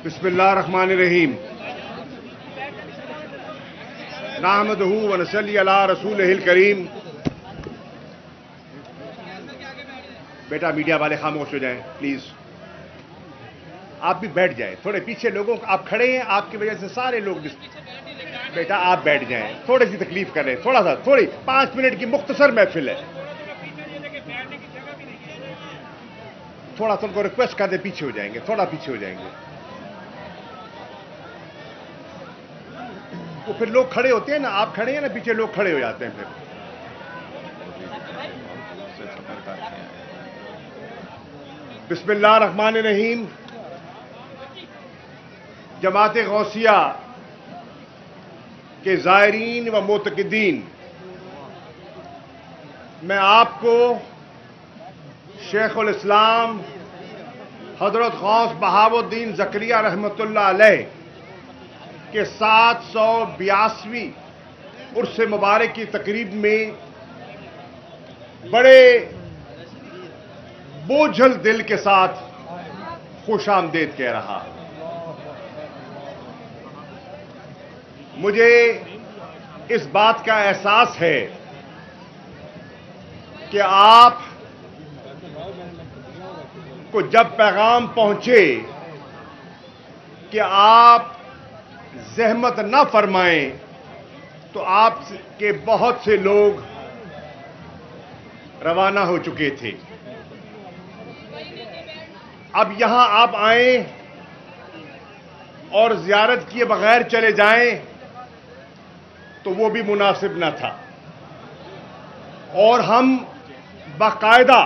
بسم اللہ الرحمن الرحیم نحمدہ ونصلی علی رسولہ الکریم. بیٹا میڈیا والے خاموش ہو جائیں پلیز. آپ بھی بیٹھ جائیں, تھوڑے پیچھے لوگوں کو آپ کھڑے ہیں, آپ کی وجہ سے سارے لوگ. بیٹا آپ بیٹھ جائیں, تھوڑی سی تکلیف کریں, تھوڑی 5 منٹ کی مختصر محفل ہے. تھوڑا سا ان کو ریکویسٹ کر دیں, پیچھے ہو جائیں گے, تھوڑا پیچھے ہو جائیں گے. وہ پھر لوگ کھڑے ہوتے ہیں نا, آپ کھڑے ہیں نا, پیچھے لوگ کھڑے ہو جاتے ہیں پھر. بسم اللہ الرحمن الرحیم. جماعت غوثیہ کے زائرین و معتقدین, میں آپ کو شیخ الاسلام حضرت غوث بہاؤ الدین زکریا رحمۃ اللہ علیہ کے 782ویں عرس مبارک کی تقریب میں بڑے بوجھل دل کے ساتھ خوش آمدید کہہ رہا. مجھے اس بات کا احساس ہے کہ آپ کو جب پیغام پہنچے کہ آپ زحمت نہ فرمائیں تو آپ کے بہت سے لوگ روانہ ہو چکے تھے. اب یہاں آپ آئیں اور زیارت کیے بغیر چلے جائیں تو وہ بھی مناسب نہ تھا. اور ہم باقاعدہ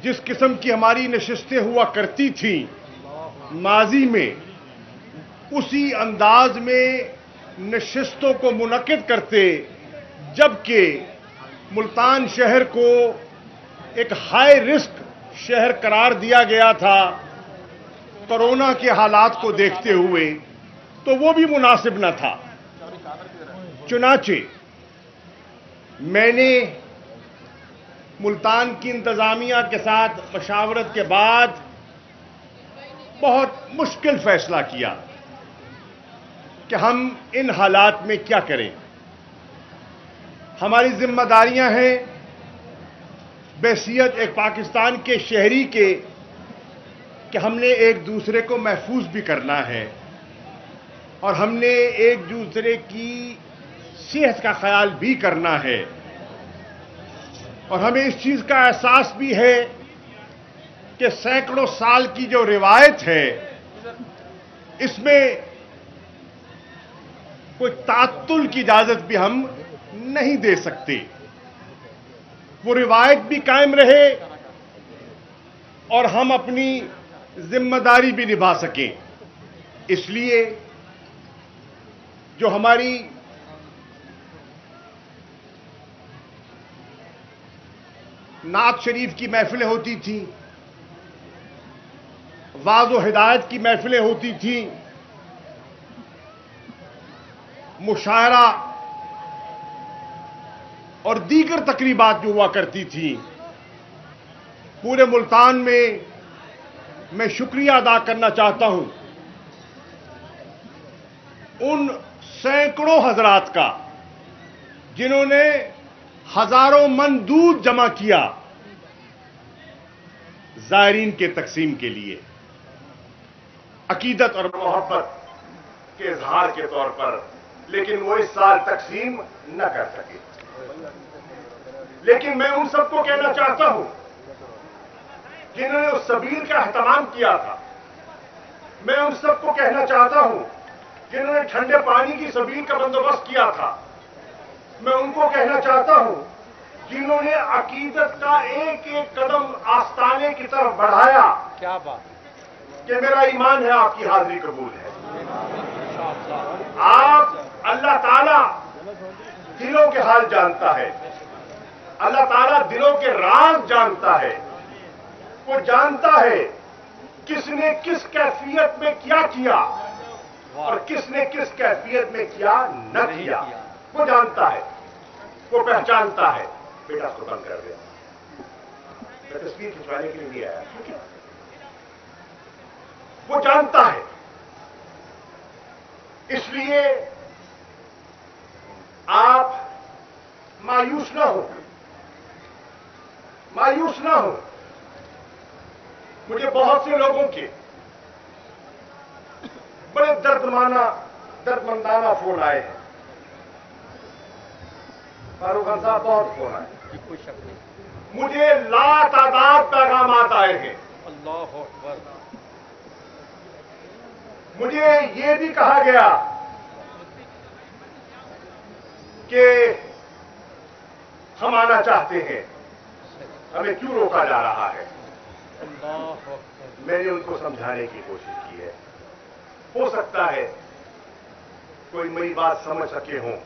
جس قسم کی ہماری نشستیں ہوا کرتی تھیں ماضی میں, اسی انداز میں نشستوں کو منعقد کرتے, جبکہ ملتان شہر کو ایک ہائی رسک شہر قرار دیا گیا تھا کورونا کے حالات کو دیکھتے ہوئے, تو وہ بھی مناسب نہ تھا. چنانچہ میں نے ملتان کی انتظامیہ کے ساتھ مشاورت کے بعد بہت مشکل فیصلہ کیا کہ ہم ان حالات میں کیا کریں. ہماری ذمہ داریاں ہیں بحیثیت ایک پاکستان کے شہری کے کہ ہم نے ایک دوسرے کو محفوظ بھی کرنا ہے, اور ہم نے ایک دوسرے کی صحت کا خیال بھی کرنا ہے. اور ہمیں اس چیز کا احساس بھی ہے کہ سینکڑوں سال کی جو روایت ہے اس میں کوئی تعطل کی اجازت بھی ہم نہیں دے سکتے. وہ روایت بھی قائم رہے اور ہم اپنی ذمہ داری بھی نبھا سکیں. اس لیے جو ہماری نعت شریف کی محفلیں ہوتی تھیں, واعظ و ہدایت کی محفلیں ہوتی تھیں, مشاعرہ اور دیگر تقریبات جو ہوا کرتی تھیں, پورے ملتان میں شکریہ ادا کرنا چاہتا ہوں ان سینکڑوں حضرات کا جنہوں نے ہزاروں من دودھ جمع کیا زائرین کے تقسیم کے لیے, عقیدت اور محبت کے اظہار کے طور پر. لیکن وہ اس سال تقسیم نہ کر سکے. لیکن میں ان سب کو کہنا چاہتا ہوں جنہوں نے اس سبیل کا اہتمام کیا تھا, میں ان سب کو کہنا چاہتا ہوں جنہوں نے ٹھنڈے پانی کی سبیل کا بندوبست کیا تھا, میں ان کو کہنا چاہتا ہوں جنہوں نے عقیدت کا ایک ایک قدم آستانے کی طرف بڑھایا. کیا بات کہ میرا ایمان ہے آپ کی حاضری قبول ہے. آپ اللہ تعالیٰ دلوں کے حال جانتا ہے, اللہ تعالیٰ دلوں کے راز جانتا ہے. وہ جانتا ہے کس نے کس کیفیت میں کیا کیا اور کس نے کس کیفیت میں کیا نہ کیا. وہ جانتا ہے, وہ پہچانتا ہے. بیٹا اس کو بند کر دیا, میں تصویر کھنچوانے کے لیے نہیں آیا. وہ جانتا ہے اس لیے آپ مایوس نہ ہو، مایوس نہ ہو۔ مجھے بہت سے لوگوں کے بڑے دردمندانہ فون آئے ہیں، فاروق خان صاحب بہت فون آئے، کوئی شک نہیں۔ مجھے لاتعداد پیغامات آئے ہیں۔ اللہ اکبر۔ مجھے یہ بھی کہا گیا کہ ہم آنا چاہتے ہیں، ہمیں کیوں روکا جا رہا ہے؟ اللہ اکبر۔ میں نے ان کو سمجھانے کی کوشش کی ہے۔ ہو سکتا ہے کوئی میری بات سمجھ سکے ہوں،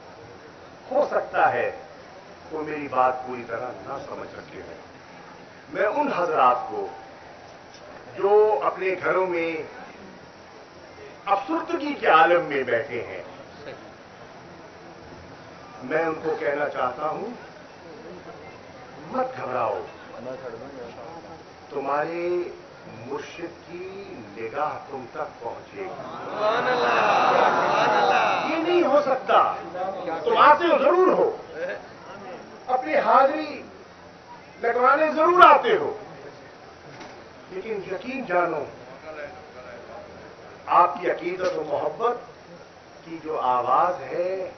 ہو سکتا ہے کوئی میری بات پوری طرح نہ سمجھ سکے ہوں۔ میں ان حضرات کو جو اپنے گھروں میں افسردگی کے عالم میں بیٹھے ہیں، میں ان کو کہنا چاہتا ہوں، مت گھبراؤ، تمہارے مرشد کی نگاہ تم تک پہنچے گی۔ سبحان اللہ، سبحان اللہ۔ یہ نہیں ہو سکتا، تم آتے ضرور ہو، اپنی حاضری لگوانے ضرور آتے ہو، لیکن یقین جانو آپ کی عقیدت و محبت کی جو آواز ہے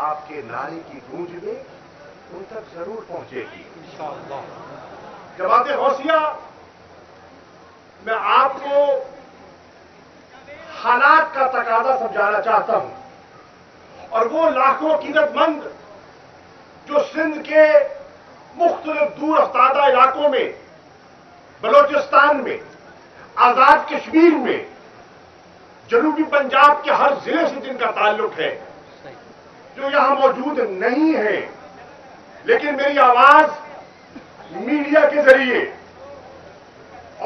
آپ کے نعرے کی گونج میں ان تک ضرور پہنچے گی انشاءاللہ۔ جماعت غوثیہ، میں آپ کو حالات کا تقاضا سمجھانا چاہتا ہوں، اور وہ لاکھوں عقیدت مند جو سندھ کے مختلف دور افتادہ علاقوں میں، بلوچستان میں، آزاد کشمیر میں، جنوبی پنجاب کے ہر ضلع سے جن کا تعلق ہے، جو یہاں موجود نہیں ہے لیکن میری آواز میڈیا کے ذریعے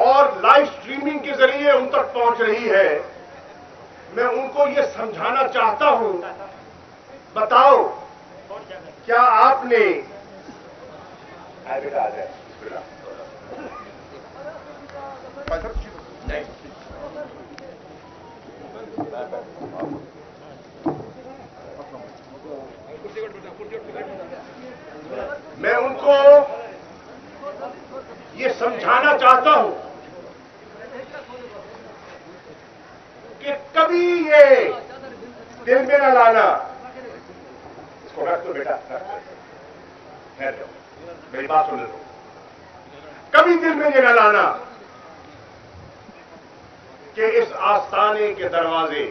اور لائیو سٹریمنگ کے ذریعے ان تک پہنچ رہی ہے، میں ان کو یہ سمجھانا چاہتا ہوں، بتاؤ کیا آپ نے میں ان کو یہ سمجھانا چاہتا ہوں کہ کبھی یہ دل میں نہ لانا، اس کو رکھ دو بیٹا، ٹھہر جاؤ، میری بات سن لو، کبھی دل میں یہ نہ لانا کہ اس آستانے کے دروازے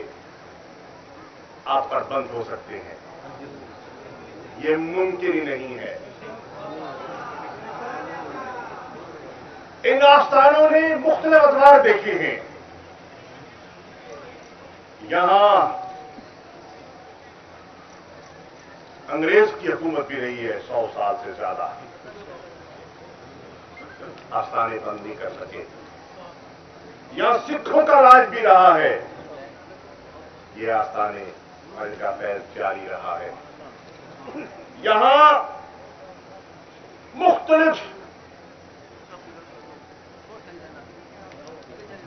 آپ پر بند ہو سکتے ہیں، یہ ممکن ہی نہیں ہے۔ ان آستانوں نے مختلف ادوار دیکھے ہیں، یہاں انگریز کی حکومت بھی رہی ہے 100 سال سے زیادہ، آستانے بند نہیں کر سکے۔ یہاں سکھوں کا راج بھی رہا ہے، یہ آستانے اور ان کا فیض جاری رہا ہے۔ یہاں مختلف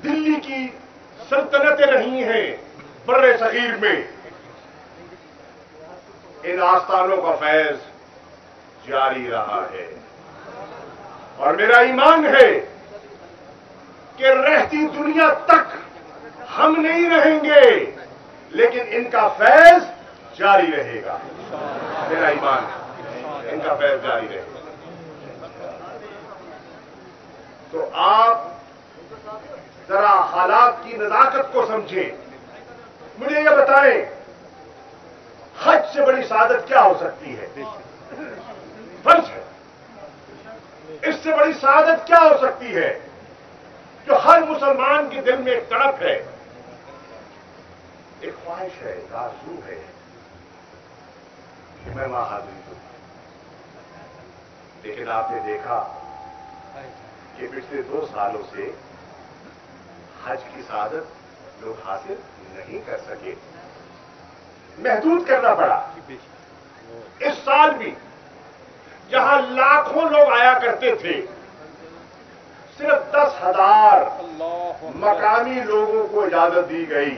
دلی کی سلطنتیں رہی ہیں بر صغیر میں، ان آستانوں کا فیض جاری رہا ہے، اور میرا ایمان ہے کہ رہتی دنیا تک ہم نہیں رہیں گے لیکن ان کا فیض جاری رہے گا، میرا ایمان ہے ان کا فیض جاری رہے گا۔ تو آپ ذرا حالات کی نزاکت کو سمجھیں، مجھے یہ بتائیں حج سے بڑی سعادت کیا ہو سکتی ہے؟ فرض ہے، اس سے بڑی سعادت کیا ہو سکتی ہے جو ہر مسلمان کے دل میں ایک تڑپ ہے، ایک خواہش ہے، ایک آرزو ہے کہ میں وہاں حاضری دوں۔ لیکن آپ نے دیکھا کہ پچھلے 2 سالوں سے حج کی سعادت لوگ حاصل نہیں کر سکے، محدود کرنا پڑا۔ اس سال بھی جہاں لاکھوں لوگ آیا کرتے تھے، صرف 10,000 مقامی لوگوں کو اجازت دی گئی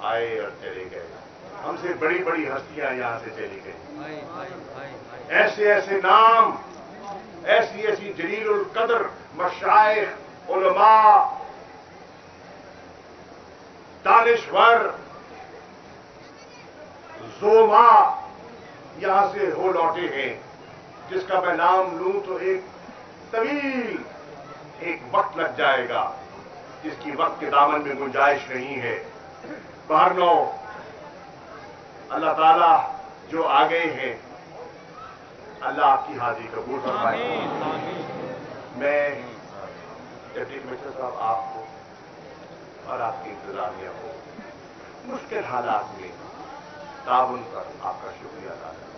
آئے اور چلے گئے، ہم سے بڑی بڑی ہستیاں یہاں سے چلی گئی، ایسے ایسے نام، ایسی ایسی جلیل القدر مشائخ، علماء، دانشور، زوما یہاں سے ہو لوٹے ہیں، جس کا میں نام لوں تو ایک طویل ایک وقت لگ جائے گا، جس کی وقت کے دامن میں گنجائش نہیں ہے۔ بہرنو اللہ تعالیٰ جو آ گئے ہیں، اللہ آپ کی حاضری قبول فرمائے۔ میں ڈپٹی کمشنر صاحب آپ کو اور آپ کی انتظامیہ کو مشکل حالات میں تعاون پر آپ کا شکریہ ادا کرتا ہوں۔